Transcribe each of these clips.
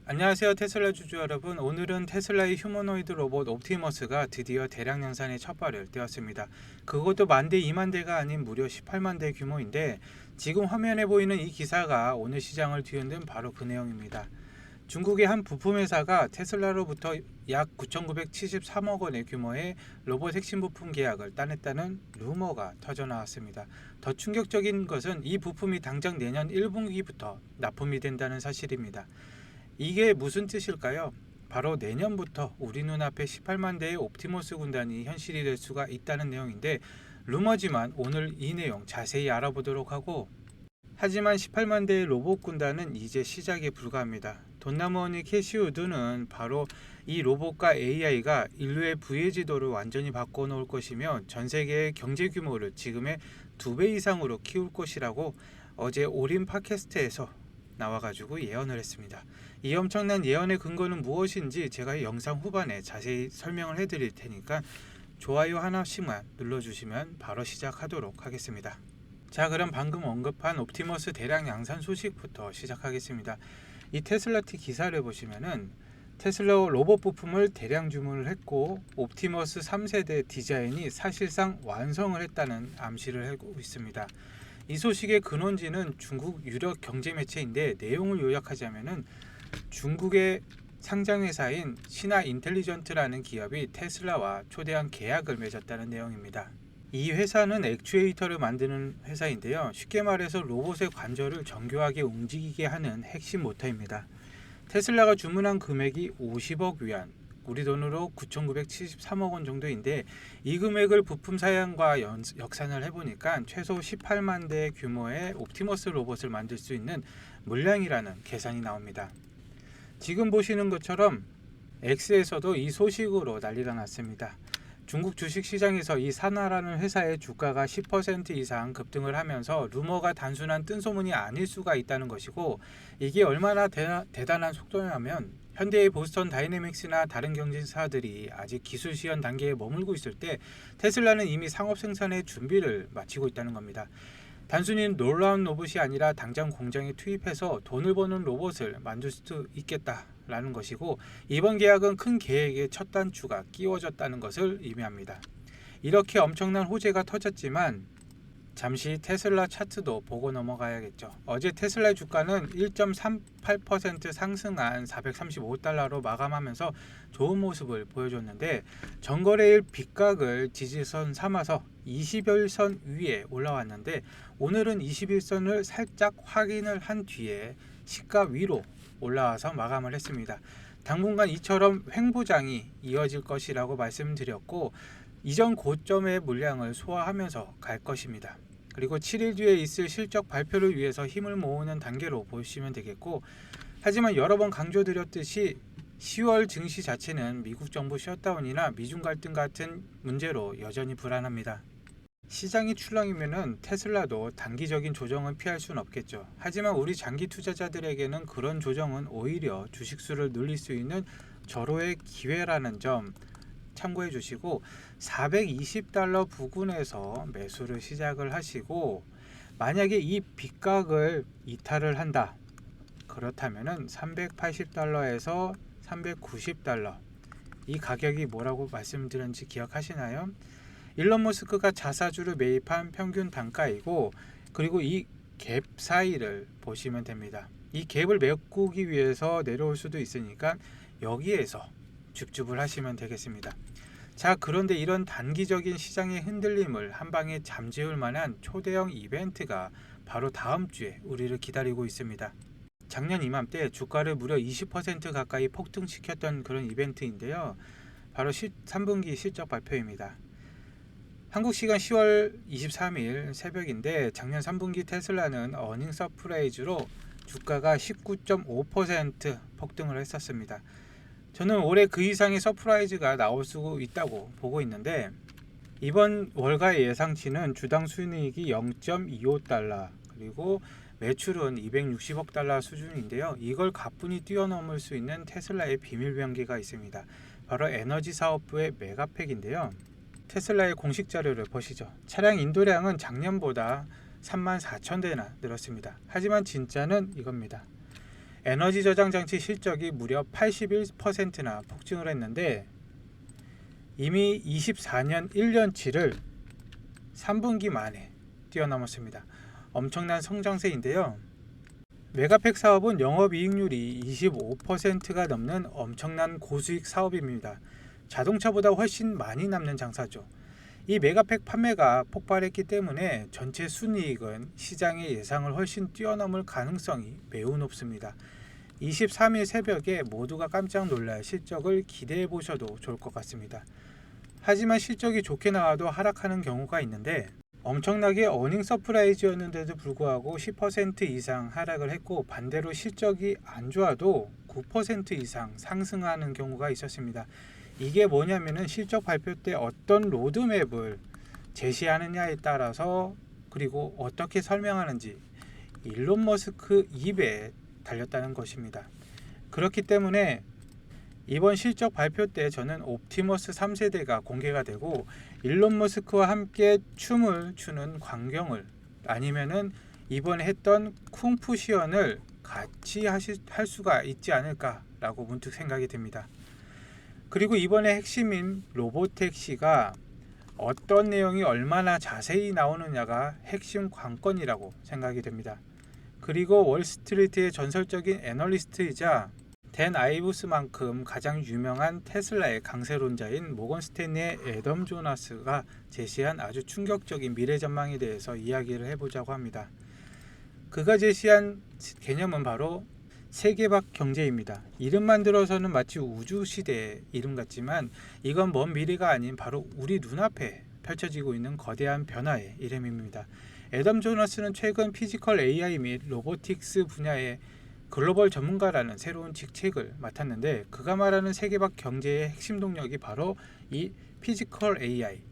안녕하세요, 테슬라 주주 여러분. 오늘은 테슬라의 휴머노이드 로봇 옵티머스가 드디어 대량 양산에 첫 발을 떼었습니다. 그것도 만 대, 2만 대가 아닌 무려 18만 대 규모인데, 지금 화면에 보이는 이 기사가 오늘 시장을 뒤흔든 바로 그 내용입니다. 중국의 한 부품 회사가 테슬라로부터 약 9,973억 원의 규모의 로봇 핵심 부품 계약을 따냈다는 루머가 터져 나왔습니다. 더 충격적인 것은 이 부품이 당장 내년 1분기부터 납품이 된다는 사실입니다. 이게 무슨 뜻일까요? 바로 내년부터 우리 눈앞에 18만 대의 옵티머스 군단이 현실이 될 수가 있다는 내용인데, 루머지만 오늘 이 내용 자세히 알아보도록 하고, 하지만 18만 대의 로봇 군단은 이제 시작에 불과합니다. 돈나무원이 캐시우드는 바로 이 로봇과 AI가 인류의 부의 지도를 완전히 바꿔놓을 것이며 전 세계의 경제 규모를 지금의 2배 이상으로 키울 것이라고 어제 올인 팟캐스트에서 나와가지고 예언을 했습니다. 이 엄청난 예언의 근거는 무엇인지 제가 영상 후반에 자세히 설명을 해드릴 테니까 좋아요 하나씩만 눌러주시면 바로 시작하도록 하겠습니다. 자, 그럼 방금 언급한 옵티머스 대량 양산 소식부터 시작하겠습니다. 이 테슬라티 기사를 보시면은 테슬라 로봇 부품을 대량 주문을 했고 옵티머스 3세대 디자인이 사실상 완성을 했다는 암시를 하고 있습니다. 이 소식의 근원지는 중국 유력 경제 매체인데, 내용을 요약하자면은 중국의 상장회사인 신화 인텔리전트라는 기업이 테슬라와 초대형 계약을 맺었다는 내용입니다. 이 회사는 액추에이터를 만드는 회사인데요. 쉽게 말해서 로봇의 관절을 정교하게 움직이게 하는 핵심 모터입니다. 테슬라가 주문한 금액이 50억 위안, 우리 돈으로 9,973억 원 정도인데, 이 금액을 부품 사양과 역산을 해보니까 최소 18만 대 규모의 옵티머스 로봇을 만들 수 있는 물량이라는 계산이 나옵니다. 지금 보시는 것처럼 X에서도 이 소식으로 난리가 났습니다. 중국 주식시장에서 이 산하라는 회사의 주가가 10% 이상 급등을 하면서 루머가 단순한 뜬소문이 아닐 수가 있다는 것이고, 이게 얼마나 대단한 속도냐면 현대의 보스턴 다이내믹스나 다른 경쟁사들이 아직 기술 시연 단계에 머물고 있을 때 테슬라는 이미 상업 생산의 준비를 마치고 있다는 겁니다. 단순히 놀라운 로봇이 아니라 당장 공장에 투입해서 돈을 버는 로봇을 만들 수 있겠다라는 것이고, 이번 계약은 큰 계획의 첫 단추가 끼워졌다는 것을 의미합니다. 이렇게 엄청난 호재가 터졌지만 잠시 테슬라 차트도 보고 넘어가야겠죠. 어제 테슬라의 주가는 1.38% 상승한 435달러로 마감하면서 좋은 모습을 보여줬는데, 전거래일 빗각을 지지선 삼아서 20일선 위에 올라왔는데, 오늘은 21선을 살짝 확인을 한 뒤에 시가 위로 올라와서 마감을 했습니다. 당분간 이처럼 횡보장이 이어질 것이라고 말씀드렸고, 이전 고점의 물량을 소화하면서 갈 것입니다. 그리고 7일 뒤에 있을 실적 발표를 위해서 힘을 모으는 단계로 보시면 되겠고, 하지만 여러 번 강조드렸듯이 10월 증시 자체는 미국 정부 셧다운이나 미중 갈등 같은 문제로 여전히 불안합니다. 시장이 출렁이면은 테슬라도 단기적인 조정은 피할 수는 없겠죠. 하지만 우리 장기 투자자들에게는 그런 조정은 오히려 주식수를 늘릴 수 있는 절호의 기회라는 점 참고해 주시고, 420달러 부근에서 매수를 시작을 하시고, 만약에 이 빗각을 이탈을 한다, 그렇다면은 380달러에서 390달러, 이 가격이 뭐라고 말씀드렸는지 기억하시나요? 일론 머스크가 자사주를 매입한 평균 단가이고, 그리고 이 갭 사이를 보시면 됩니다. 이 갭을 메꾸기 위해서 내려올 수도 있으니까 여기에서 줍줍을 하시면 되겠습니다. 자, 그런데 이런 단기적인 시장의 흔들림을 한방에 잠재울 만한 초대형 이벤트가 바로 다음 주에 우리를 기다리고 있습니다. 작년 이맘때 주가를 무려 20% 가까이 폭등시켰던 그런 이벤트인데요. 바로 3분기 실적 발표입니다. 한국 시간 10월 23일 새벽인데, 작년 3분기 테슬라는 어닝 서프라이즈로 주가가 19.5% 폭등을 했었습니다. 저는 올해 그 이상의 서프라이즈가 나올 수 있다고 보고 있는데, 이번 월가의 예상치는 주당 순이익이 0.25달러, 그리고 매출은 260억 달러 수준인데요. 이걸 가뿐히 뛰어넘을 수 있는 테슬라의 비밀 병기가 있습니다. 바로 에너지 사업부의 메가팩인데요. 테슬라의 공식 자료를 보시죠. 차량 인도량은 작년보다 34,000대나 늘었습니다. 하지만 진짜는 이겁니다. 에너지 저장 장치 실적이 무려 81%나 폭증을 했는데 이미 24년 1년치를 3분기 만에 뛰어넘었습니다. 엄청난 성장세인데요. 메가팩 사업은 영업이익률이 25%가 넘는 엄청난 고수익 사업입니다. 자동차보다 훨씬 많이 남는 장사죠. 이 메가팩 판매가 폭발했기 때문에 전체 순이익은 시장의 예상을 훨씬 뛰어넘을 가능성이 매우 높습니다. 23일 새벽에 모두가 깜짝 놀랄 실적을 기대해 보셔도 좋을 것 같습니다. 하지만 실적이 좋게 나와도 하락하는 경우가 있는데 엄청나게 어닝 서프라이즈였는데도 불구하고 10% 이상 하락을 했고 반대로 실적이 안 좋아도 9% 이상 상승하는 경우가 있었습니다. 이게 뭐냐면은 실적 발표 때 어떤 로드맵을 제시하느냐에 따라서 그리고 어떻게 설명하는지 일론 머스크 입에 달렸다는 것입니다. 그렇기 때문에 이번 실적 발표 때 저는 옵티머스 3세대가 공개가 되고 일론 머스크와 함께 춤을 추는 광경을 아니면은 이번에 했던 쿵푸시언을 같이 할 수가 있지 않을까라고 문득 생각이 듭니다. 그리고 이번에 핵심인 로보택시가 어떤 내용이 얼마나 자세히 나오느냐가 핵심 관건이라고 생각이 됩니다. 그리고 월스트리트의 전설적인 애널리스트이자 댄 아이브스만큼 가장 유명한 테슬라의 강세론자인 모건 스탠리의 애덤 조나스가 제시한 아주 충격적인 미래 전망에 대해서 이야기를 해보자고 합니다. 그가 제시한 개념은 바로 세계박 경제입니다. 이름만 들어서는 마치 우주시대의 이름 같지만 이건 먼 미래가 아닌 바로 우리 눈앞에 펼쳐지고 있는 거대한 변화의 이름입니다. 애덤 조나스는 최근 피지컬 AI 및 로보틱스 분야의 글로벌 전문가라는 새로운 직책을 맡았는데 그가 말하는 세계박 경제의 핵심 동력이 바로 이 피지컬 AI.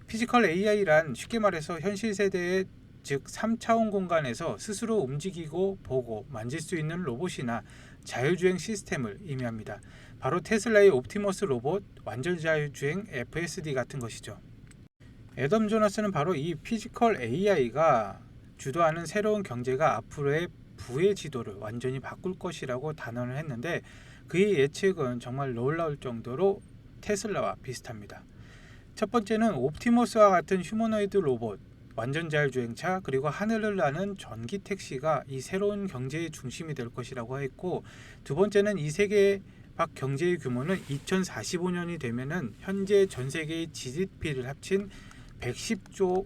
피지컬 AI란 쉽게 말해서 현실 세대의 즉 3차원 공간에서 스스로 움직이고 보고 만질 수 있는 로봇이나 자율주행 시스템을 의미합니다. 바로 테슬라의 옵티머스 로봇, 완전 자율주행 FSD 같은 것이죠. 애덤 조나스는 바로 이 피지컬 AI가 주도하는 새로운 경제가 앞으로의 부의 지도를 완전히 바꿀 것이라고 단언을 했는데 그의 예측은 정말 놀라울 정도로 테슬라와 비슷합니다. 첫 번째는 옵티머스와 같은 휴머노이드 로봇, 완전 자율주행차 그리고 하늘을 나는 전기 택시가 이 새로운 경제의 중심이 될 것이라고 했고 두 번째는 이 세계박 경제의 규모는 2045년이 되면은 현재 전 세계의 GDP를 합친 110조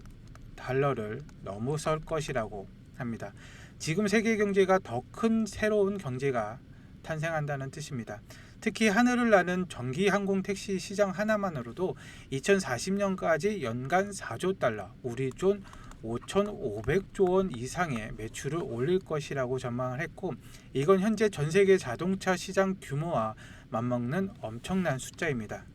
달러를 넘어설 것이라고 합니다. 지금 세계 경제가 더 큰 새로운 경제가 탄생한다는 뜻입니다. 특히 하늘을 나는 전기 항공 택시 시장 하나만으로도 2040년까지 연간 4조 달러, 우리 돈 5,500조 원 이상의 매출을 올릴 것이라고 전망을 했고 이건 현재 전 세계 자동차 시장 규모와 맞먹는 엄청난 숫자입니다.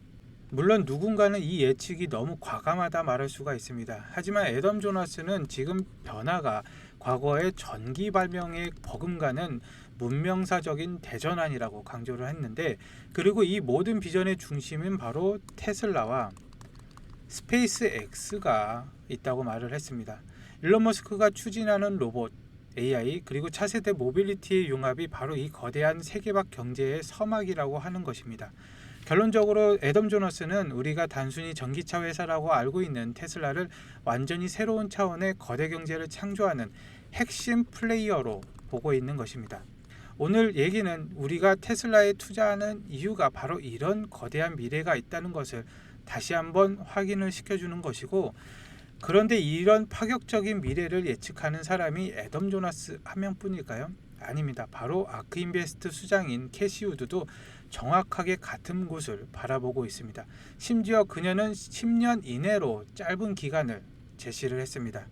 물론 누군가는 이 예측이 너무 과감하다 말할 수가 있습니다. 하지만 애덤 조나스는 지금 변화가 과거의 전기 발명에 버금가는 문명사적인 대전환이라고 강조를 했는데 그리고 이 모든 비전의 중심은 바로 테슬라와 스페이스X가 있다고 말을 했습니다. 일론 머스크가 추진하는 로봇, AI 그리고 차세대 모빌리티의 융합이 바로 이 거대한 세계박 경제의 서막이라고 하는 것입니다. 결론적으로 애덤 조나스는 우리가 단순히 전기차 회사라고 알고 있는 테슬라를 완전히 새로운 차원의 거대 경제를 창조하는 핵심 플레이어로 보고 있는 것입니다. 오늘 얘기는 우리가 테슬라에 투자하는 이유가 바로 이런 거대한 미래가 있다는 것을 다시 한번 확인을 시켜주는 것이고 그런데 이런 파격적인 미래를 예측하는 사람이 애덤 조나스 한 명뿐일까요? 아닙니다. 바로 아크인베스트 수장인 캐시 우드도 정확하게 같은 곳을 바라보고 있습니다. 심지어 그녀는 10년 이내로 짧은 기간을 제시를 했습니다.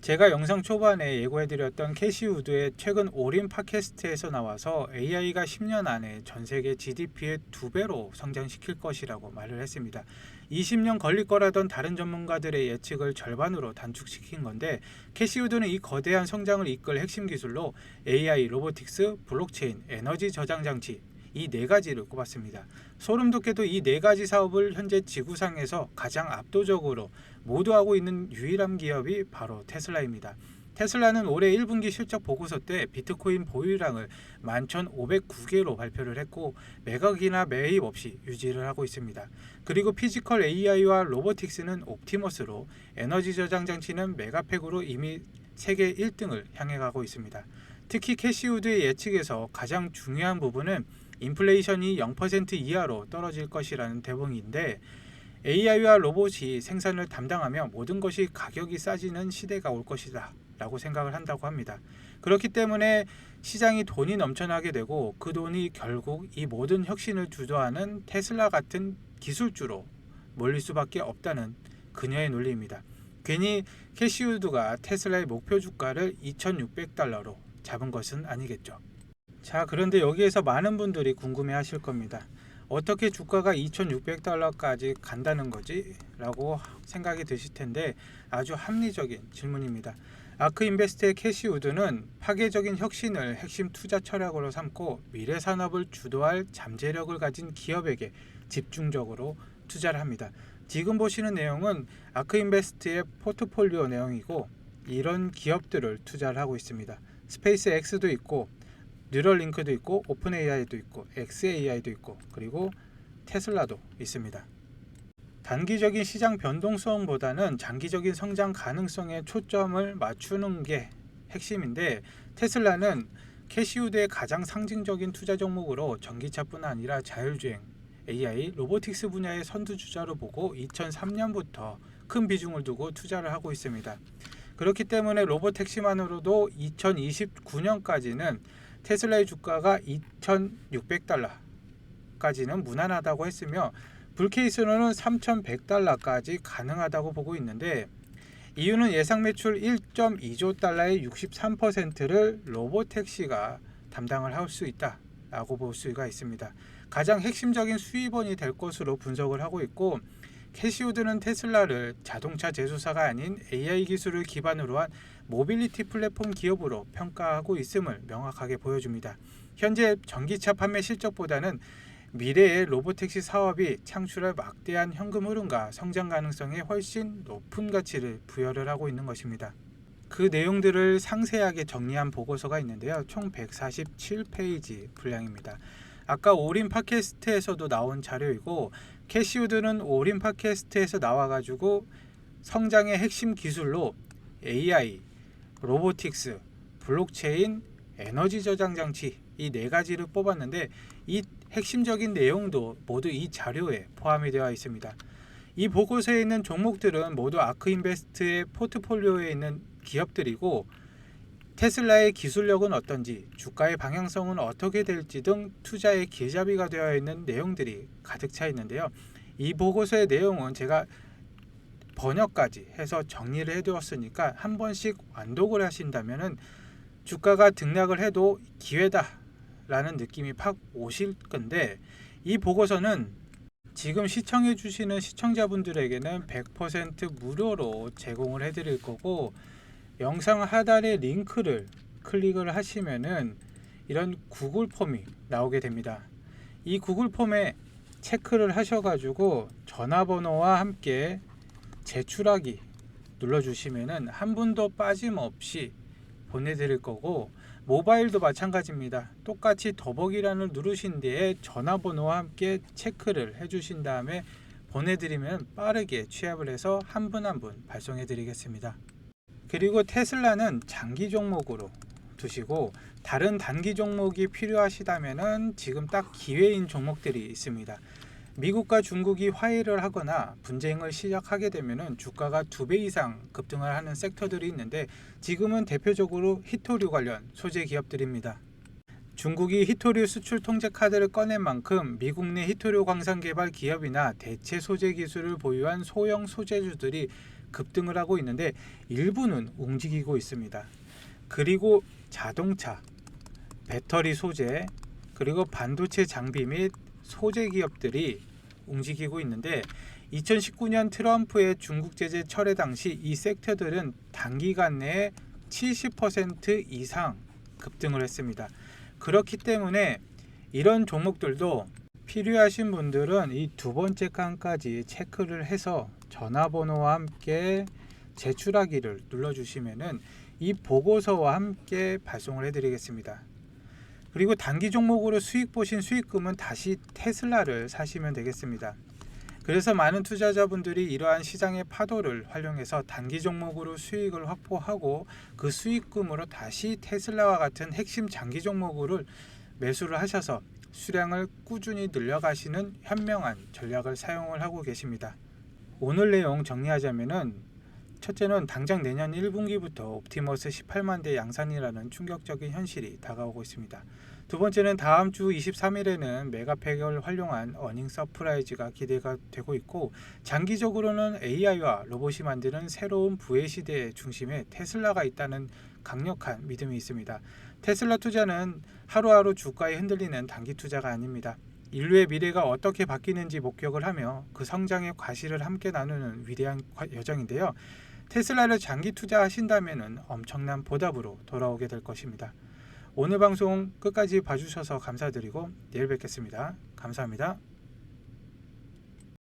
제가 영상 초반에 예고해드렸던 캐시 우드의 최근 올인 팟캐스트에서 나와서 AI가 10년 안에 전 세계 GDP의 2배로 성장시킬 것이라고 말을 했습니다. 20년 걸릴 거라던 다른 전문가들의 예측을 절반으로 단축시킨 건데 캐시 우드는 이 거대한 성장을 이끌 핵심 기술로 AI, 로보틱스, 블록체인, 에너지 저장 장치 이 네 가지를 꼽았습니다. 소름 돋게도 이 네 가지 사업을 현재 지구상에서 가장 압도적으로 모두 하고 있는 유일한 기업이 바로 테슬라입니다. 테슬라는 올해 1분기 실적 보고서 때 비트코인 보유량을 11,509개로 발표를 했고 매각이나 매입 없이 유지를 하고 있습니다. 그리고 피지컬 AI와 로보틱스는 옵티머스로 에너지 저장 장치는 메가팩으로 이미 세계 1등을 향해 가고 있습니다. 특히 캐시우드의 예측에서 가장 중요한 부분은 인플레이션이 0% 이하로 떨어질 것이라는 대봉인데 AI와 로봇이 생산을 담당하며 모든 것이 가격이 싸지는 시대가 올 것이다 라고 생각을 한다고 합니다. 그렇기 때문에 시장이 돈이 넘쳐나게 되고 그 돈이 결국 이 모든 혁신을 주도하는 테슬라 같은 기술주로 몰릴 수밖에 없다는 그녀의 논리입니다. 괜히 캐시우드가 테슬라의 목표 주가를 2,600달러로 잡은 것은 아니겠죠. 자, 그런데 여기에서 많은 분들이 궁금해 하실 겁니다. 어떻게 주가가 2,600달러까지 간다는 거지? 라고 생각이 드실 텐데 아주 합리적인 질문입니다. 아크인베스트의 캐시우드는 파괴적인 혁신을 핵심 투자 철학으로 삼고 미래 산업을 주도할 잠재력을 가진 기업에게 집중적으로 투자를 합니다. 지금 보시는 내용은 아크인베스트의 포트폴리오 내용이고 이런 기업들을 투자를 하고 있습니다. 스페이스X도 있고 뉴럴링크도 있고 오픈AI도 있고 xAI도 있고 그리고 테슬라도 있습니다. 단기적인 시장 변동성보다는 장기적인 성장 가능성에 초점을 맞추는 게 핵심인데 테슬라는 캐시우드의 가장 상징적인 투자 종목으로 전기차뿐 아니라 자율주행, AI, 로보틱스 분야의 선두주자로 보고 2003년부터 큰 비중을 두고 투자를 하고 있습니다. 그렇기 때문에 로보택시만으로도 2029년까지는 테슬라의 주가가 2,600달러까지는 무난하다고 했으며 불케이스로는 3,100달러까지 가능하다고 보고 있는데 이유는 예상 매출 1.2조 달러의 63%를 로보택시가 담당을 할 수 있다라고 볼 수가 있습니다. 가장 핵심적인 수입원이 될 것으로 분석을 하고 있고 캐시우드는 테슬라를 자동차 제조사가 아닌 AI 기술을 기반으로 한 모빌리티 플랫폼 기업으로 평가하고 있음을 명확하게 보여줍니다. 현재 전기차 판매 실적보다는 미래의 로보택시 사업이 창출할 막대한 현금 흐름과 성장 가능성에 훨씬 높은 가치를 부여를 하고 있는 것입니다. 그 내용들을 상세하게 정리한 보고서가 있는데요. 총 147페이지 분량입니다. 아까 오린 팟캐스트에서도 나온 자료이고 캐시우드는 오린 팟캐스트에서 나와가지고 성장의 핵심 기술로 AI, 로보틱스, 블록체인, 에너지 저장 장치 이 네 가지를 뽑았는데 이 핵심적인 내용도 모두 이 자료에 포함이 되어 있습니다. 이 보고서에 있는 종목들은 모두 아크인베스트의 포트폴리오에 있는 기업들이고 테슬라의 기술력은 어떤지, 주가의 방향성은 어떻게 될지 등 투자의 길잡이가 되어 있는 내용들이 가득 차 있는데요. 이 보고서의 내용은 제가 번역까지 해서 정리를 해두었으니까 한 번씩 완독을 하신다면은 주가가 등락을 해도 기회다라는 느낌이 팍 오실 건데 이 보고서는 지금 시청해 주시는 시청자분들에게는 100% 무료로 제공을 해드릴 거고 영상 하단의 링크를 클릭을 하시면은 이런 구글 폼이 나오게 됩니다. 이 구글 폼에 체크를 하셔가지고 전화번호와 함께 제출하기 눌러주시면은 한 분도 빠짐없이 보내드릴 거고 모바일도 마찬가지입니다. 똑같이 더보기란을 누르신 뒤에 전화번호와 함께 체크를 해주신 다음에 보내드리면 빠르게 취합을 해서 한 분 한 분 발송해 드리겠습니다. 그리고 테슬라는 장기 종목으로 두시고 다른 단기 종목이 필요하시다면 지금 딱 기회인 종목들이 있습니다. 미국과 중국이 화해를 하거나 분쟁을 시작하게 되면 주가가 2배 이상 급등을 하는 섹터들이 있는데 지금은 대표적으로 히토류 관련 소재 기업들입니다. 중국이 히토류 수출 통제 카드를 꺼낸 만큼 미국 내 히토류 광산 개발 기업이나 대체 소재 기술을 보유한 소형 소재주들이 급등을 하고 있는데 일부는 움직이고 있습니다. 그리고 자동차, 배터리 소재, 그리고 반도체 장비 및 소재 기업들이 움직이고 있는데 2019년 트럼프의 중국 제재 철회 당시 이 섹터들은 단기간 내에 70% 이상 급등을 했습니다. 그렇기 때문에 이런 종목들도 필요하신 분들은 이 두 번째 칸까지 체크를 해서 전화번호와 함께 제출하기를 눌러주시면은 이 보고서와 함께 발송을 해드리겠습니다. 그리고 단기 종목으로 수익 보신 수익금은 다시 테슬라를 사시면 되겠습니다. 그래서 많은 투자자분들이 이러한 시장의 파도를 활용해서 단기 종목으로 수익을 확보하고 그 수익금으로 다시 테슬라와 같은 핵심 장기 종목을 매수를 하셔서 수량을 꾸준히 늘려가시는 현명한 전략을 사용을 하고 계십니다. 오늘 내용 정리하자면은, 첫째는 당장 내년 1분기부터 옵티머스 18만 대 양산이라는 충격적인 현실이 다가오고 있습니다. 두 번째는 다음 주 23일에는 메가팩을 활용한 어닝 서프라이즈가 기대가 되고 있고, 장기적으로는 AI와 로봇이 만드는 새로운 부의 시대의 중심에 테슬라가 있다는 강력한 믿음이 있습니다. 테슬라 투자는 하루하루 주가에 흔들리는 단기 투자가 아닙니다. 인류의 미래가 어떻게 바뀌는지 목격을 하며 그 성장의 과실을 함께 나누는 위대한 여정인데요. 테슬라를 장기 투자하신다면 엄청난 보답으로 돌아오게 될 것입니다. 오늘 방송 끝까지 봐주셔서 감사드리고 내일 뵙겠습니다. 감사합니다.